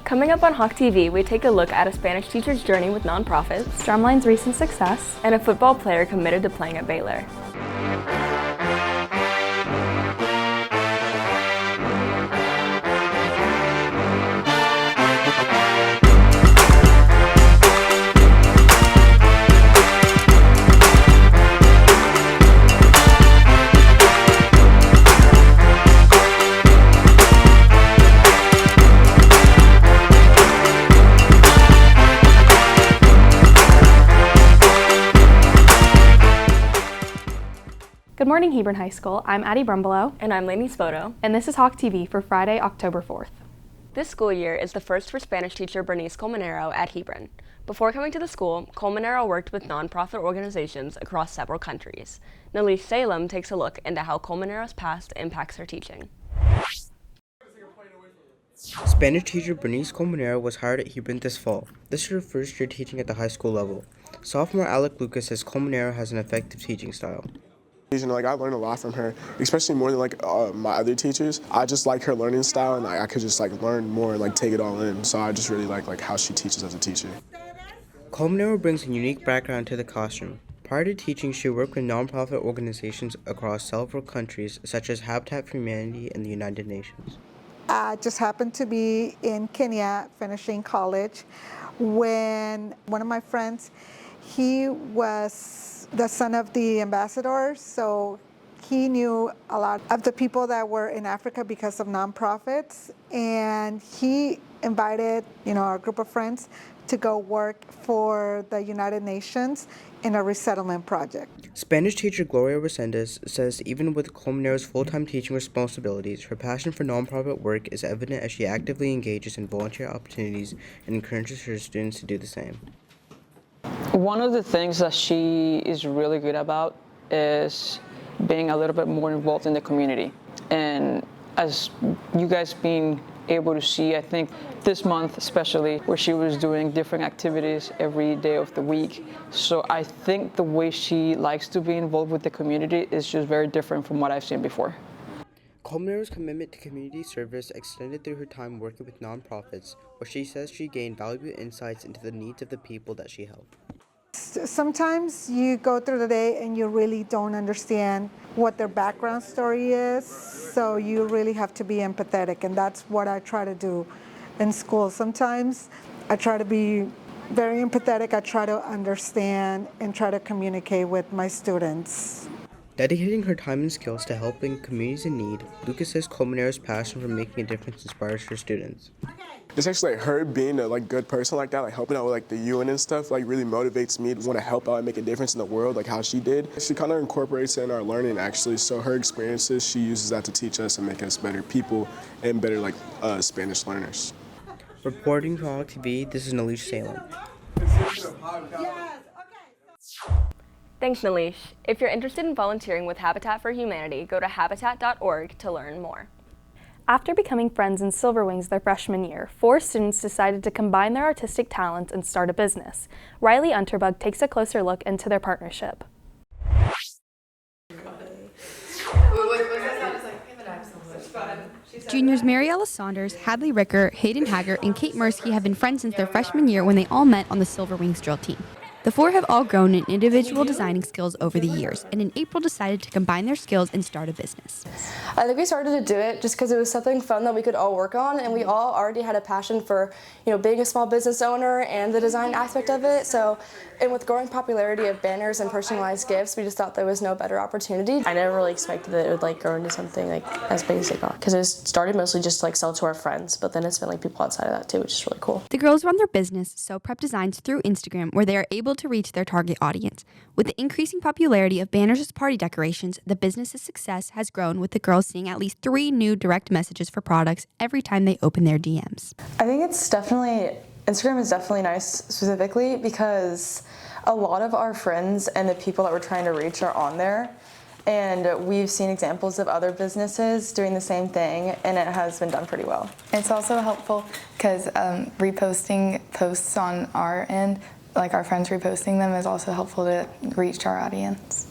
Coming up on Hawk TV, we take a look at a Spanish teacher's journey with nonprofits, drumline's recent success, and a football player committed to playing at Baylor. Good morning, Hebron High School. I'm Addie Brumbelow. And I'm Lainey Spoto. And this is Hawk TV for Friday, October 4th. This school year is the first for Spanish teacher Bernice Colmenero at Hebron. Before coming to the school, Colmenero worked with nonprofit organizations across several countries. Nalish Salem takes a look into how Colmenero's past impacts her teaching. Spanish teacher Bernice Colmenero was hired at Hebron this fall. This is her first year teaching at the high school level. Sophomore Alec Lucas says Colmenero has an effective teaching style. I learned a lot from her, especially more than my other teachers. I just like her learning style, and I could just learn more and take it all in. So I just really like how she teaches as a teacher. Colmenero brings a unique background to the classroom. Prior to teaching, she worked with nonprofit organizations across several countries, such as Habitat for Humanity and the United Nations. I just happened to be in Kenya finishing college when one of my friends, he was the son of the ambassador, so he knew a lot of the people that were in Africa because of nonprofits, and he invited our group of friends to go work for the United Nations in a resettlement project. Spanish teacher Gloria Resendez says even with Colmenero's full-time teaching responsibilities, her passion for nonprofit work is evident as she actively engages in volunteer opportunities and encourages her students to do the same. One of the things that she is really good about is being a little bit more involved in the community. And as you guys being able to see, I think this month especially, where she was doing different activities every day of the week. So I think the way she likes to be involved with the community is just very different from what I've seen before. Colmenero's commitment to community service extended through her time working with nonprofits, where she says she gained valuable insights into the needs of the people that she helped. Sometimes you go through the day and you really don't understand what their background story is, so you really have to be empathetic, and that's what I try to do in school. Sometimes I try to be very empathetic. I try to understand and try to communicate with my students. Dedicating her time and skills to helping communities in need, Lucas says Colmenero's passion for making a difference inspires her students. It's actually her being a good person like that, helping out with the UN and stuff, really motivates me to want to help out and make a difference in the world, how she did. She kind of incorporates it in our learning actually, so her experiences, she uses that to teach us and make us better people and better Spanish learners. Reporting for Hawk TV, this is Nalish Salem. Thanks, Nalish. If you're interested in volunteering with Habitat for Humanity, go to habitat.org to learn more. After becoming friends in Silver Wings their freshman year, 4 students decided to combine their artistic talents and start a business. Riley Unterbug takes a closer look into their partnership. Juniors Mariella Saunders, Hadley Ricker, Hayden Hager, and Kate Mursky have been friends since their freshman year when they all met on the Silver Wings drill team. The 4 have all grown in individual designing skills over the years, and in April decided to combine their skills and start a business. I think we started to do it just because it was something fun that we could all work on, and we all already had a passion for, being a small business owner and the design aspect of it. So, and with growing popularity of banners and personalized gifts, we just thought there was no better opportunity. I never really expected that it would grow into something as big as it got, because it started mostly just to sell to our friends, but then it's been people outside of that too, which is really cool. The girls run their business, Sew Prep Designs, through Instagram, where they are able to reach their target audience. With the increasing popularity of banners as party decorations, the business's success has grown, with the girls seeing at least 3 new direct messages for products every time they open their DMs. I think Instagram is definitely nice specifically because a lot of our friends and the people that we're trying to reach are on there. And we've seen examples of other businesses doing the same thing, and it has been done pretty well. It's also helpful because reposting posts on our end, our friends reposting them, is also helpful to reach our audience.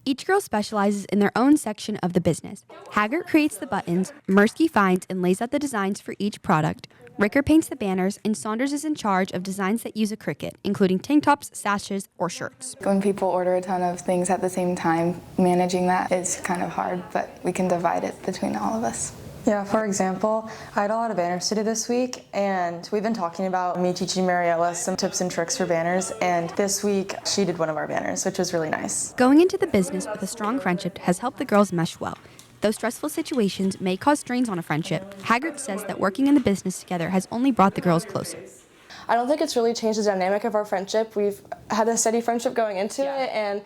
Each girl specializes in their own section of the business. Haggart creates the buttons, Mirsky finds and lays out the designs for each product, Ricker paints the banners, and Saunders is in charge of designs that use a Cricut, including tank tops, sashes, or shirts. When people order a ton of things at the same time, managing that is kind of hard, but we can divide it between all of us. Yeah, for example, I had a lot of banners to do this week, and we've been talking about me teaching Mariella some tips and tricks for banners, and this week she did one of our banners, which was really nice. Going into the business with a strong friendship has helped the girls mesh well. Though stressful situations may cause strains on a friendship, Haggart says that working in the business together has only brought the girls closer. I don't think it's really changed the dynamic of our friendship. We've had a steady friendship going into it, and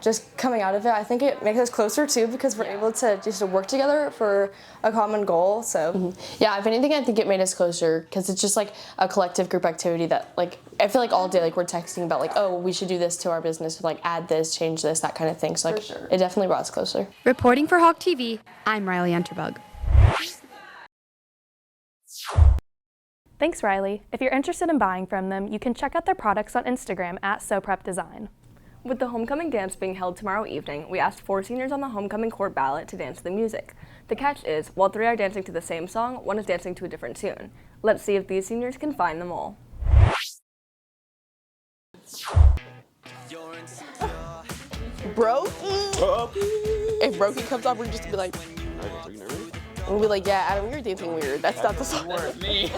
just coming out of it, I think it makes us closer too, because we're able to just work together for a common goal. So yeah, if anything, I think it made us closer, because it's just like a collective group activity that, like, I feel like all day, like, we're texting about, like, oh, we should do this to our business, like, add this, change this, that kind of thing. So, like, it definitely brought us closer. Reporting for Hawk TV, I'm Riley Unterbug. Thanks, Riley. If you're interested in buying from them, you can check out their products on Instagram at SoPrepDesign. With the homecoming dance being held tomorrow evening, we asked 4 seniors on the homecoming court ballot to dance to the music. The catch is, while 3 are dancing to the same song, 1 is dancing to a different tune. Let's see if these seniors can find them all. Brokey! If Brokey comes up, we're just gonna be like, we'll be like, yeah, Adam, you're dancing weird. That's not the song. Me.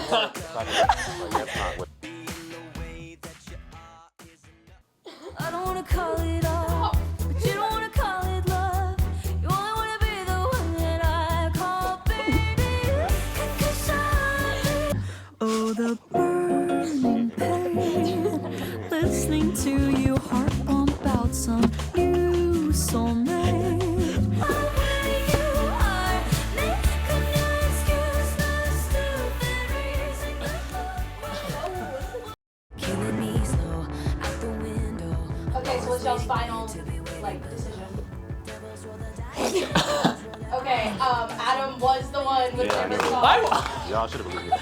I don't wanna call it off, but you don't wanna call it love. You only wanna be the one that I call baby. Oh, the burning pain, listening to your heart pump out some new soulmate. What's y'all's final, decision? Okay, Adam was the one with every song. Y'all should have believed me.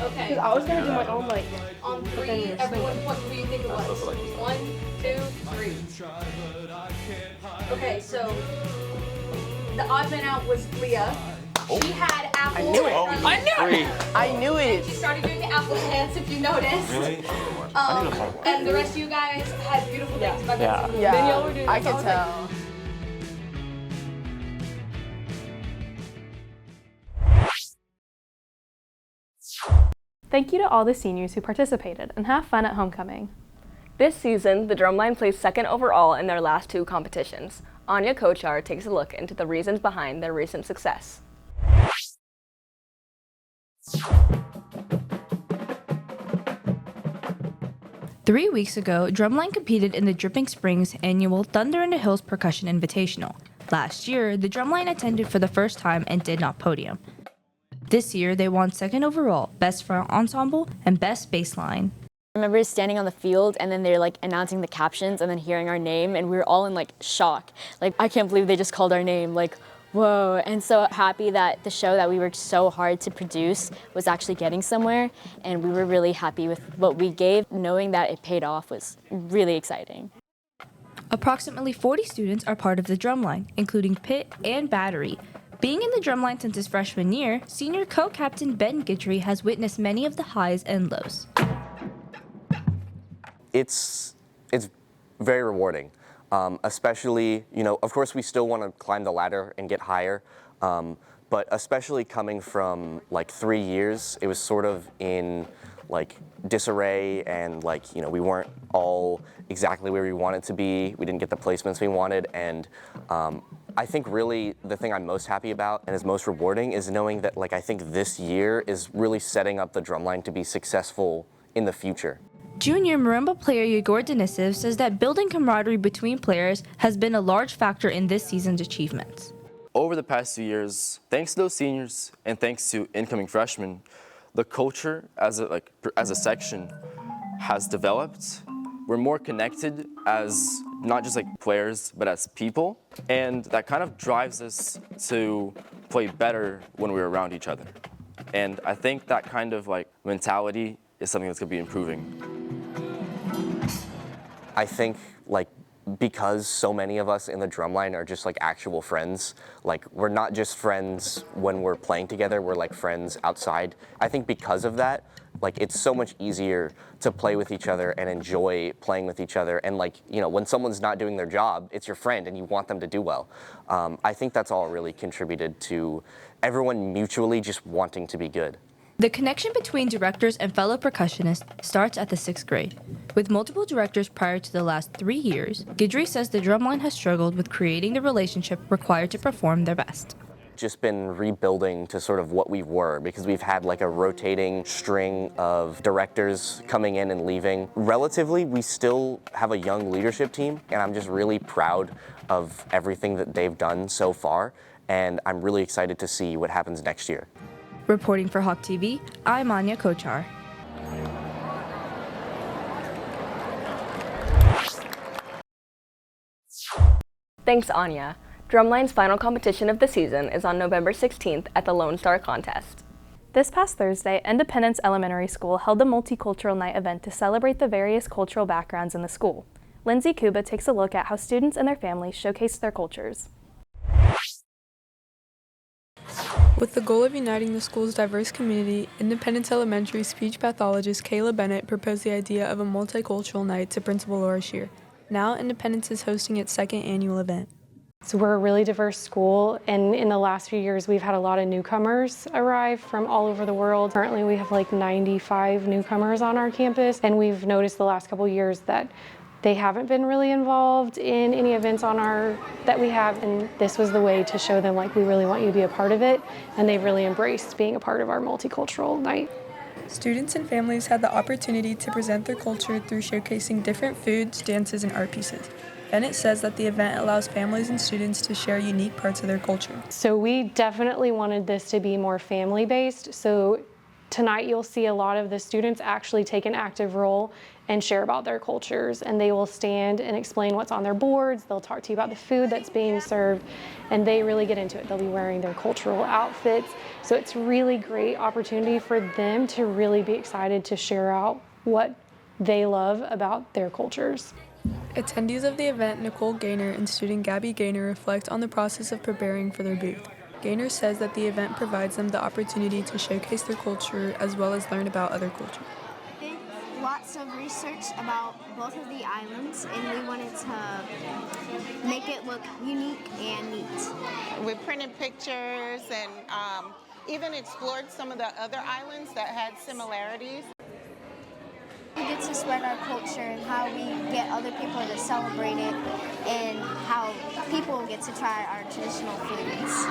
Okay. I was gonna do my own on 3. Everyone, what do you think it was? 1, 2, 3. Okay, so the odd man out was Leah. She had apples. I knew it. I knew it. She started doing the apple dance, if you noticed. Really? And the rest of you guys had beautiful things about this. Yeah. Then y'all were doing I could tell. Thank you to all the seniors who participated, and have fun at homecoming. This season, the drumline placed 2nd overall in their last 2 competitions. Anya Kochar takes a look into the reasons behind their recent success. Three weeks ago, Drumline competed in the Dripping Springs annual Thunder in the Hills Percussion Invitational. Last year, the Drumline attended for the first time and did not podium. This year, they won 2nd overall, Best Front Ensemble, and Best Bassline. I remember standing on the field and then they're announcing the captions and then hearing our name, and we were all in shock. I can't believe they just called our name, whoa. And so happy that the show that we worked so hard to produce was actually getting somewhere, and we were really happy with what we gave. Knowing that it paid off was really exciting. Approximately 40 students are part of the Drumline, including Pitt and Battery. Being in the Drumline since his freshman year, senior co-captain Ben Guidry has witnessed many of the highs and lows. It's very rewarding, especially, of course we still want to climb the ladder and get higher, but especially coming from 3 years, it was sort of in disarray, and we weren't all exactly where we wanted to be. We didn't get the placements we wanted, and I think really the thing I'm most happy about and is most rewarding is knowing that I think this year is really setting up the Drumline to be successful in the future. Junior marimba player Yegor Denisev says that building camaraderie between players has been a large factor in this season's achievements. Over the past 2 years, thanks to those seniors and thanks to incoming freshmen, the culture as a section has developed. We're more connected as not just players, but as people, and that kind of drives us to play better when we're around each other. And I think that kind of mentality is something that's going to be improving. I think because so many of us in the drumline are just actual friends, we're not just friends when we're playing together, we're friends outside. I think because of that, it's so much easier to play with each other and enjoy playing with each other. And when someone's not doing their job, it's your friend and you want them to do well. I think that's all really contributed to everyone mutually just wanting to be good. The connection between directors and fellow percussionists starts at the 6th grade. With multiple directors prior to the last 3 years, Guidry says the drumline has struggled with creating the relationship required to perform their best. Just been rebuilding to sort of what we were, because we've had a rotating string of directors coming in and leaving. Relatively, we still have a young leadership team, and I'm just really proud of everything that they've done so far, and I'm really excited to see what happens next year. Reporting for Hawk TV, I'm Anya Kochar. Thanks, Anya. Drumline's final competition of the season is on November 16th at the Lone Star Contest. This past Thursday, Independence Elementary School held a Multicultural Night event to celebrate the various cultural backgrounds in the school. Lindsay Kuba takes a look at how students and their families showcase their cultures. With the goal of uniting the school's diverse community, Independence Elementary speech pathologist Kayla Bennett proposed the idea of a multicultural night to Principal Laura Shear. Now, Independence is hosting its 2nd annual event. So we're a really diverse school, and in the last few years we've had a lot of newcomers arrive from all over the world. Currently we have 95 newcomers on our campus, and we've noticed the last couple years that they haven't been really involved in any events that we have, and this was the way to show them we really want you to be a part of it, and they've really embraced being a part of our multicultural night. Students and families had the opportunity to present their culture through showcasing different foods, dances, and art pieces. Bennett says that the event allows families and students to share unique parts of their culture. So we definitely wanted this to be more family-based, so tonight you'll see a lot of the students actually take an active role and share about their cultures, and they will stand and explain what's on their boards. They'll talk to you about the food that's being served, and they really get into it. They'll be wearing their cultural outfits, so it's really great opportunity for them to really be excited to share out what they love about their cultures. Attendees of the event, Nicole Gaynor and student Gabby Gaynor, reflect on the process of preparing for their booth. Gaynor says that the event provides them the opportunity to showcase their culture as well as learn about other cultures. Lots of research about both of the islands, and we wanted to make it look unique and neat. We printed pictures and even explored some of the other islands that had similarities. We get to spread our culture and how we get other people to celebrate it, and how people get to try our traditional foods.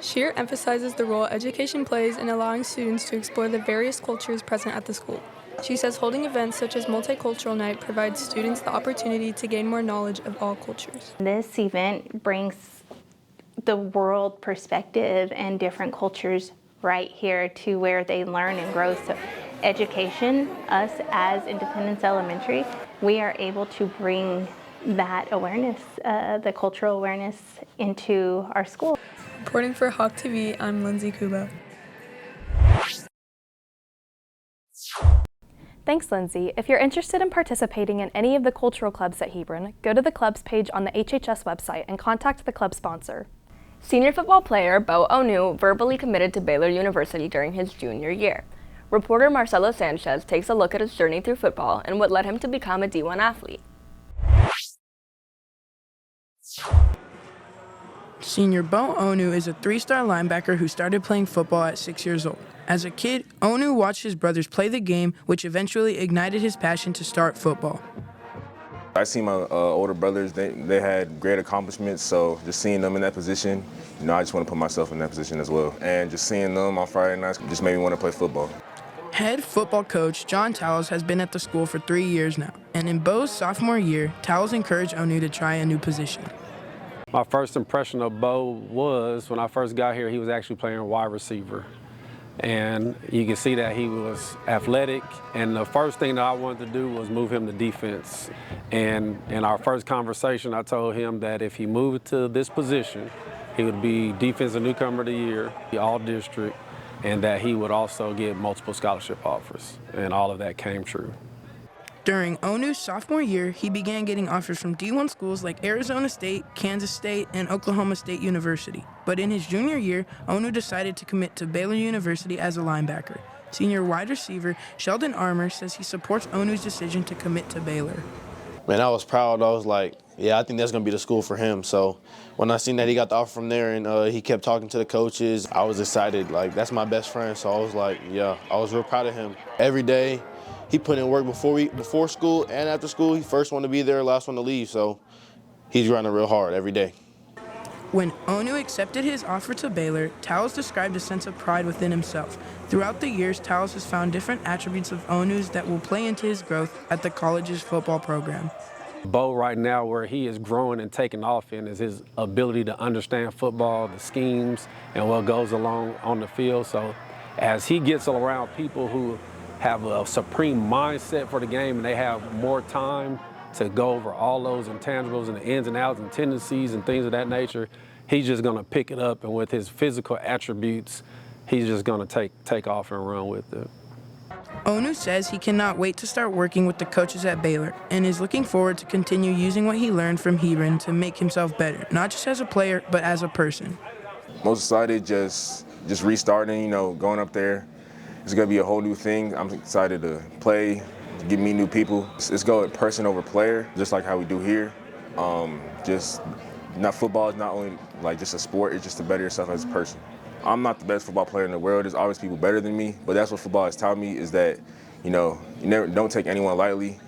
Shear emphasizes the role education plays in allowing students to explore the various cultures present at the school. She says holding events such as Multicultural Night provides students the opportunity to gain more knowledge of all cultures. This event brings the world perspective and different cultures right here to where they learn and grow. So education, us as Independence Elementary, we are able to bring that awareness, the cultural awareness, into our school. Reporting for Hawk TV, I'm Lindsay Kubo. Thanks, Lindsay. If you're interested in participating in any of the cultural clubs at Hebron, go to the clubs page on the HHS website and contact the club sponsor. Senior football player Bo Onu verbally committed to Baylor University during his junior year. Reporter Marcelo Sanchez takes a look at his journey through football and what led him to become a D1 athlete. Senior Bo Onu is a 3-star linebacker who started playing football at 6 years old. As a kid, Onu watched his brothers play the game, which eventually ignited his passion to start football. I see my older brothers, they had great accomplishments, so just seeing them in that position, I just want to put myself in that position as well. And just seeing them on Friday nights just made me want to play football. Head football coach John Towles has been at the school for 3 years now, and in Bo's sophomore year, Towles encouraged Onu to try a new position. My first impression of Bo was, when I first got here, he was actually playing wide receiver. And you can see that he was athletic, and the first thing that I wanted to do was move him to defense. And in our first conversation, I told him that if he moved to this position, he would be Defensive Newcomer of the Year, all district, and that he would also get multiple scholarship offers. And all of that came true. During Onu's sophomore year, he began getting offers from D1 schools like Arizona State, Kansas State, and Oklahoma State University. But in his junior year, Onu decided to commit to Baylor University as a linebacker. Senior wide receiver Sheldon Armour says he supports Onu's decision to commit to Baylor. Man, I was proud. I was like, yeah, I think that's going to be the school for him. So when I seen that he got the offer from there and he kept talking to the coaches, I was excited. Like, that's my best friend. So I was like, yeah, I was real proud of him. Every day, he put in work before school and after school. He first one to be there, last one to leave. So he's running real hard every day. When Onu accepted his offer to Baylor, Towles described a sense of pride within himself. Throughout the years, Towles has found different attributes of Onu's that will play into his growth at the college's football program. Bo right now, where he is growing and taking off in, is his ability to understand football, the schemes, and what goes along on the field. So as he gets around people who have a supreme mindset for the game and they have more time to go over all those intangibles and the ins and outs and tendencies and things of that nature, he's just going to pick it up, and with his physical attributes, he's just going to take off and run with it. Onu says he cannot wait to start working with the coaches at Baylor and is looking forward to continue using what he learned from Hebron to make himself better, not just as a player, but as a person. Most excited, just restarting, you know, going up there. It's going to be a whole new thing. I'm excited to play, to get meet new people. Let's go person over player, just like how we do here. Football is not only like just a sport, it's just to better yourself as a person. I'm not the best football player in the world. There's always people better than me, but that's what football has taught me, is that, you know, don't take anyone lightly.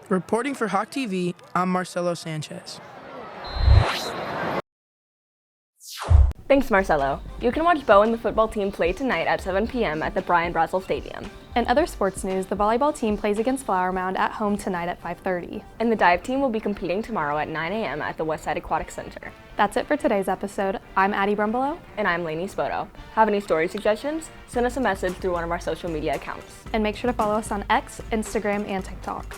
Reporting for Hawk TV, I'm Marcelo Sanchez. Thanks, Marcelo. You can watch Bo and the football team play tonight at 7 p.m. at the Brian Brazel Stadium. In other sports news, the volleyball team plays against Flower Mound at home tonight at 5:30. And the dive team will be competing tomorrow at 9 a.m. at the Westside Aquatic Center. That's it for today's episode. I'm Addie Brumbelow. And I'm Lainey Spoto. Have any story suggestions? Send us a message through one of our social media accounts. And make sure to follow us on X, Instagram, and TikTok.